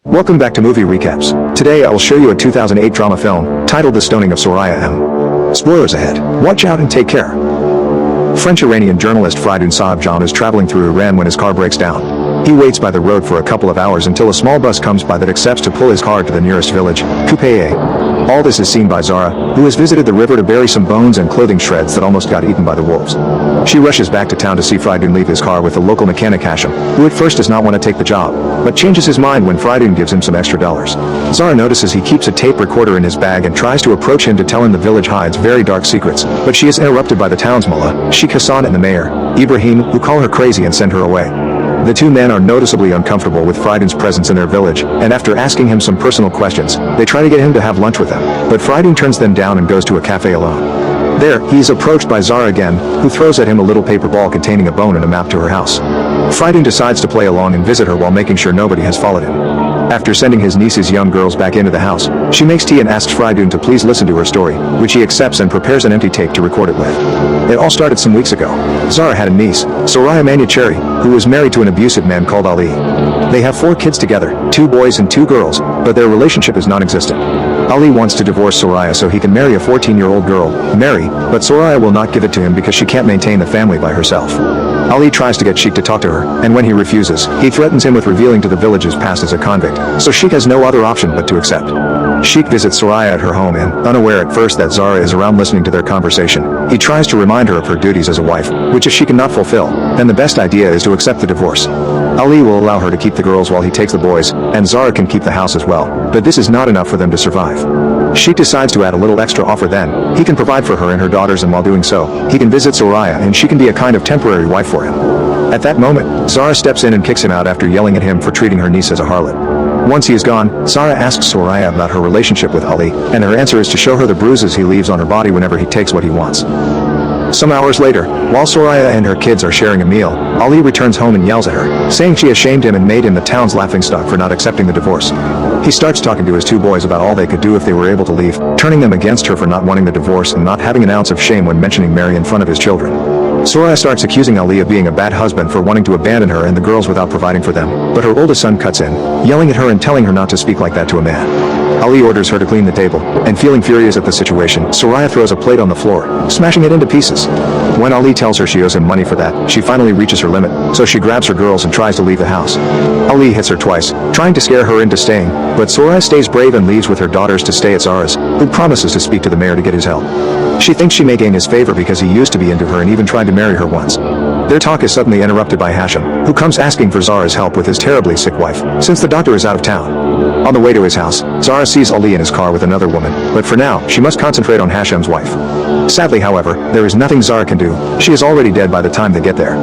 Welcome back to Movie Recaps. Today I will show you a 2008 drama film, titled The Stoning of Soraya M. Spoilers ahead. Watch out and take care. French-Iranian journalist Faridun Saabjan is traveling through Iran when his car breaks down. He waits by the road for a couple of hours until a small bus comes by that accepts to pull his car to the nearest village, Kupeye. All this is seen by Zara, who has visited the river to bury some bones and clothing shreds that almost got eaten by the wolves. She rushes back to town to see Faridun leave his car with the local mechanic Hashim, who at first does not want to take the job, but changes his mind when Faridun gives him some extra dollars. Zara notices he keeps a tape recorder in his bag and tries to approach him to tell him the village hides very dark secrets, but she is interrupted by the town's mullah, Sheikh Hassan, and the mayor, Ibrahim, who call her crazy and send her away. The two men are noticeably uncomfortable with Faridun's presence in their village, and after asking him some personal questions, they try to get him to have lunch with them, but Faridun turns them down and goes to a cafe alone. There, he is approached by Zara again, who throws at him a little paper ball containing a bone and a map to her house. Faridun decides to play along and visit her while making sure nobody has followed him. After sending his niece's young girls back into the house, she makes tea and asks Faridun to please listen to her story, which he accepts and prepares an empty tape to record it with. It all started some weeks ago. Zara had a niece, Soraya M, who was married to an abusive man called Ali. They have 4 kids together, 2 boys and 2 girls, but their relationship is non-existent. Ali wants to divorce Soraya so he can marry a 14-year-old girl, Mary, but Soraya will not give it to him because she can't maintain the family by herself. Ali tries to get Sheikh to talk to her, and when he refuses, he threatens him with revealing to the village's past as a convict, so Sheikh has no other option but to accept. Sheikh visits Soraya at her home and, unaware at first that Zara is around listening to their conversation, he tries to remind her of her duties as a wife, which if she cannot fulfill, then the best idea is to accept the divorce. Ali will allow her to keep the girls while he takes the boys, and Zara can keep the house as well, but this is not enough for them to survive. Sheikh decides to add a little extra offer then. He can provide for her and her daughters, and while doing so, he can visit Soraya and she can be a kind of temporary wife for him. At that moment, Zara steps in and kicks him out after yelling at him for treating her niece as a harlot. Once he is gone, Zara asks Soraya about her relationship with Ali, and her answer is to show her the bruises he leaves on her body whenever he takes what he wants. Some hours later, while Soraya and her kids are sharing a meal, Ali returns home and yells at her, saying she has shamed him and made him the town's laughingstock for not accepting the divorce. He starts talking to his 2 boys about all they could do if they were able to leave, turning them against her for not wanting the divorce and not having an ounce of shame when mentioning Mary in front of his children. Soraya starts accusing Ali of being a bad husband for wanting to abandon her and the girls without providing for them, but her oldest son cuts in, yelling at her and telling her not to speak like that to a man. Ali orders her to clean the table, and feeling furious at the situation, Soraya throws a plate on the floor, smashing it into pieces. When Ali tells her she owes him money for that, she finally reaches her limit, so she grabs her girls and tries to leave the house. Ali hits her twice, trying to scare her into staying, but Soraya stays brave and leaves with her daughters to stay at Zara's, who promises to speak to the mayor to get his help. She thinks she may gain his favor because he used to be into her and even tried to marry her once. Their talk is suddenly interrupted by Hashim, who comes asking for Zara's help with his terribly sick wife, since the doctor is out of town. On the way to his house, Zara sees Ali in his car with another woman, but for now, she must concentrate on Hashim's wife. Sadly, however, there is nothing Zara can do. She is already dead by the time they get there.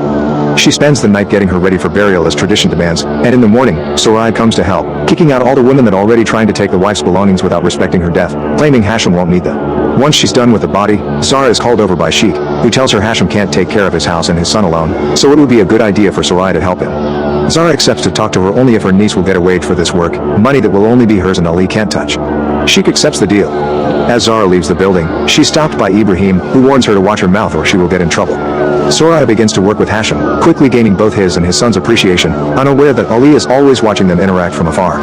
She spends the night getting her ready for burial as tradition demands, and in the morning, Soraya comes to help, kicking out all the women that are already trying to take the wife's belongings without respecting her death, claiming Hashim won't need them. Once she's done with the body, Zara is called over by Sheikh, who tells her Hashim can't take care of his house and his son alone, so it would be a good idea for Soraya to help him. Zara accepts to talk to her only if her niece will get a wage for this work, money that will only be hers and Ali can't touch. Sheikh accepts the deal. As Zara leaves the building, she's stopped by Ibrahim, who warns her to watch her mouth or she will get in trouble. Soraya begins to work with Hashim, quickly gaining both his and his son's appreciation, unaware that Ali is always watching them interact from afar.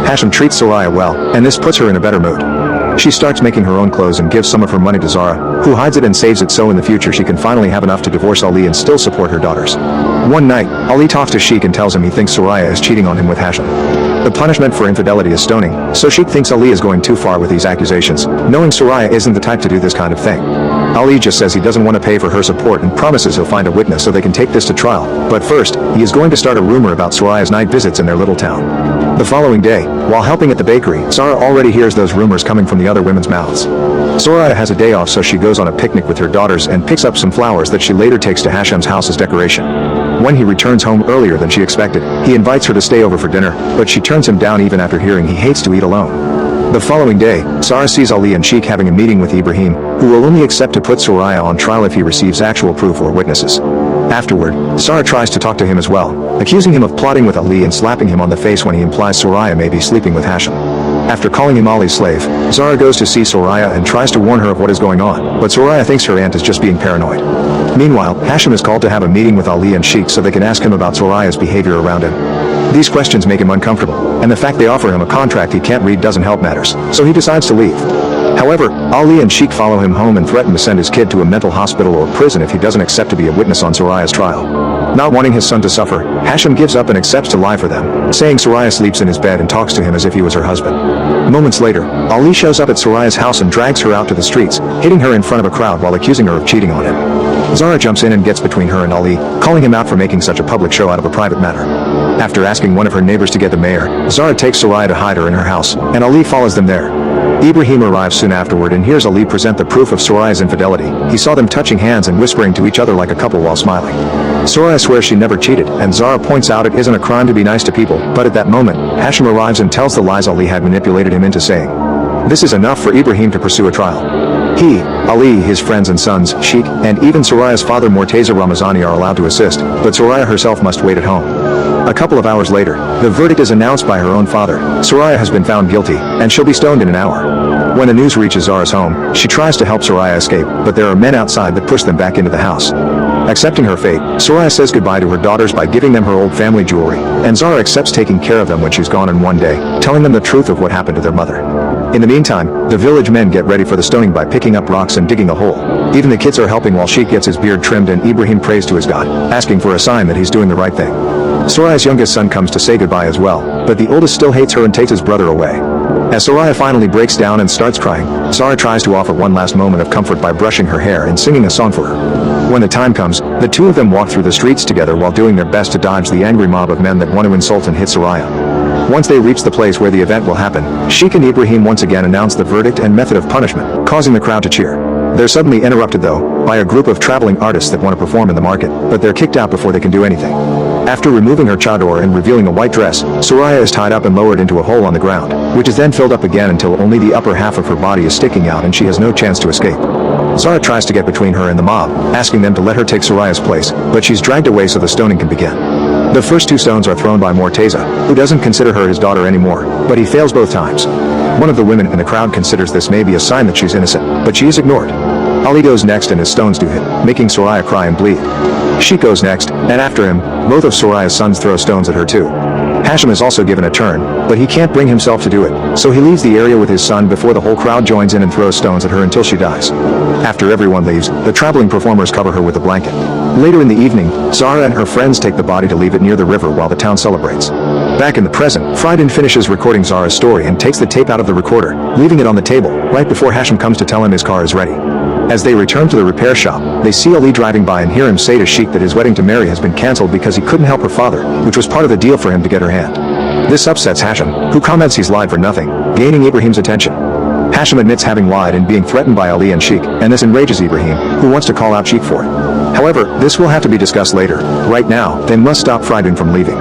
Hashim treats Soraya well, and this puts her in a better mood. She starts making her own clothes and gives some of her money to Zara, who hides it and saves it so in the future she can finally have enough to divorce Ali and still support her daughters. One night, Ali talks to Sheikh and tells him he thinks Soraya is cheating on him with Hashim. The punishment for infidelity is stoning, so Sheikh thinks Ali is going too far with these accusations, knowing Soraya isn't the type to do this kind of thing. Ali just says he doesn't want to pay for her support and promises he'll find a witness so they can take this to trial, but first, he is going to start a rumor about Soraya's night visits in their little town. The following day, while helping at the bakery, Zara already hears those rumors coming from the other women's mouths. Soraya has a day off, so she goes on a picnic with her daughters and picks up some flowers that she later takes to Hashim's house as decoration. When he returns home earlier than she expected, he invites her to stay over for dinner, but she turns him down even after hearing he hates to eat alone. The following day, Zara sees Ali and Sheikh having a meeting with Ibrahim, who will only accept to put Soraya on trial if he receives actual proof or witnesses. Afterward, Zara tries to talk to him as well, accusing him of plotting with Ali and slapping him on the face when he implies Soraya may be sleeping with Hashim. After calling him Ali's slave, Zara goes to see Soraya and tries to warn her of what is going on, but Soraya thinks her aunt is just being paranoid. Meanwhile, Hashim is called to have a meeting with Ali and Sheikh so they can ask him about Soraya's behavior around him. These questions make him uncomfortable, and the fact they offer him a contract he can't read doesn't help matters, so he decides to leave. However, Ali and Sheik follow him home and threaten to send his kid to a mental hospital or prison if he doesn't accept to be a witness on Soraya's trial. Not wanting his son to suffer, Hashim gives up and accepts to lie for them, saying Soraya sleeps in his bed and talks to him as if he was her husband. Moments later, Ali shows up at Soraya's house and drags her out to the streets, hitting her in front of a crowd while accusing her of cheating on him. Zara jumps in and gets between her and Ali, calling him out for making such a public show out of a private matter. After asking one of her neighbors to get the mayor, Zara takes Soraya to hide her in her house, and Ali follows them there. Ibrahim arrives soon afterward and hears Ali present the proof of Soraya's infidelity. He saw them touching hands and whispering to each other like a couple while smiling. Soraya swears she never cheated, and Zara points out it isn't a crime to be nice to people, but at that moment, Hashim arrives and tells the lies Ali had manipulated him into saying. This is enough for Ibrahim to pursue a trial. He, Ali, his friends and sons, Sheik, and even Soraya's father Morteza Ramazani are allowed to assist, but Soraya herself must wait at home. A couple of hours later, the verdict is announced by her own father. Soraya has been found guilty, and she'll be stoned in an hour. When the news reaches Zara's home, she tries to help Soraya escape, but there are men outside that push them back into the house. Accepting her fate, Soraya says goodbye to her daughters by giving them her old family jewelry, and Zara accepts taking care of them when she's gone in one day, telling them the truth of what happened to their mother. In the meantime, the village men get ready for the stoning by picking up rocks and digging a hole. Even the kids are helping while Sheik gets his beard trimmed and Ibrahim prays to his God, asking for a sign that he's doing the right thing. Soraya's youngest son comes to say goodbye as well, but the oldest still hates her and takes his brother away. As Soraya finally breaks down and starts crying, Zara tries to offer one last moment of comfort by brushing her hair and singing a song for her. When the time comes, the two of them walk through the streets together while doing their best to dodge the angry mob of men that want to insult and hit Soraya. Once they reach the place where the event will happen, Sheik and Ibrahim once again announce the verdict and method of punishment, causing the crowd to cheer. They're suddenly interrupted though, by a group of traveling artists that want to perform in the market, but they're kicked out before they can do anything. After removing her chador and revealing a white dress, Soraya is tied up and lowered into a hole on the ground, which is then filled up again until only the upper half of her body is sticking out and she has no chance to escape. Zara tries to get between her and the mob, asking them to let her take Soraya's place, but she's dragged away so the stoning can begin. The first two stones are thrown by Morteza, who doesn't consider her his daughter anymore, but he fails both times. One of the women in the crowd considers this may be a sign that she's innocent, but she is ignored. Ali goes next and his stones do hit, making Soraya cry and bleed. Sheik goes next, and after him, both of Soraya's sons throw stones at her too. Hashim is also given a turn, but he can't bring himself to do it, so he leaves the area with his son before the whole crowd joins in and throws stones at her until she dies. After everyone leaves, the traveling performers cover her with a blanket. Later in the evening, Zara and her friends take the body to leave it near the river while the town celebrates. Back in the present, Frieden finishes recording Zara's story and takes the tape out of the recorder, leaving it on the table, right before Hashim comes to tell him his car is ready. As they return to the repair shop, they see Ali driving by and hear him say to Sheik that his wedding to Mary has been cancelled because he couldn't help her father, which was part of the deal for him to get her hand. This upsets Hashim, who comments he's lied for nothing, gaining Ibrahim's attention. Hashim admits having lied and being threatened by Ali and Sheik, and this enrages Ibrahim, who wants to call out Sheik for it. However, this will have to be discussed later. Right now, they must stop Frieden from leaving.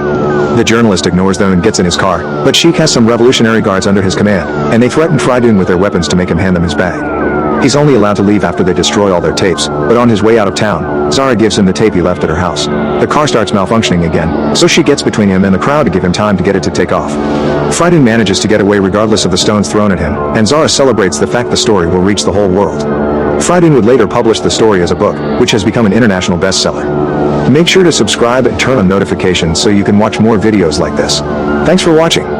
The journalist ignores them and gets in his car, but Sheik has some revolutionary guards under his command, and they threaten Frieden with their weapons to make him hand them his bag. He's only allowed to leave after they destroy all their tapes, but on his way out of town, Zara gives him the tape he left at her house. The car starts malfunctioning again, so she gets between him and the crowd to give him time to get it to take off. Frieden manages to get away regardless of the stones thrown at him, and Zara celebrates the fact the story will reach the whole world. Frieden would later publish the story as a book, which has become an international bestseller. Make sure to subscribe and turn on notifications so you can watch more videos like this. Thanks for watching.